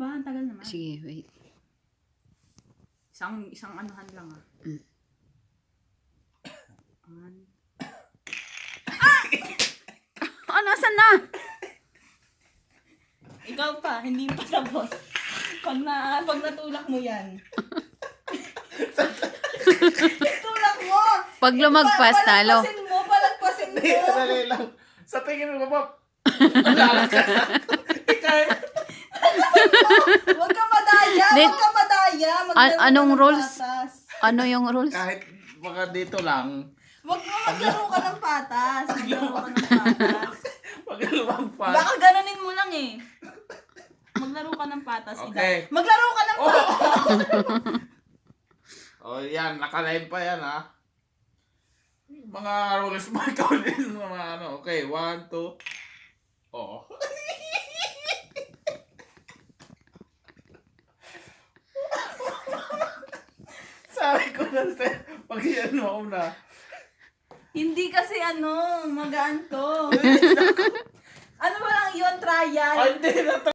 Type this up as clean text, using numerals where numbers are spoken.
ba? Ang tagal naman. Sige, wait. Isang anuhan lang ah. Oh, nasan na? Ikaw pa, hindi pa tapos. Pag natulak mo yan. Tulak mo! Pag lumagpas, talo. Palagpasin mo! Hindi, dali lang. Sa tingin mo ba? Lalakas. Ikaw. Huwag ka madaya! Di- Huwag ka madaya! Maglaro anong ka ng rules? patas. Ano yung rules? Kahit baka dito lang. Huwag mo maglaro ka ng patas. Maglaro ka ng patas. Pag lumagpas. Baka gananin mo lang eh. Maglaro ka ng patas, Okay. Ida. Maglaro ka ng patas! Oh, yan. Nakalive pa yan, ha? Mga rules mo ikaw din. Mga ano. Okay, 1, 2. Oo. Sabi ko na sa'yo, pag yan mo una. Hindi kasi magaan to. Ano ba lang yun, trial? Ay, hindi na to.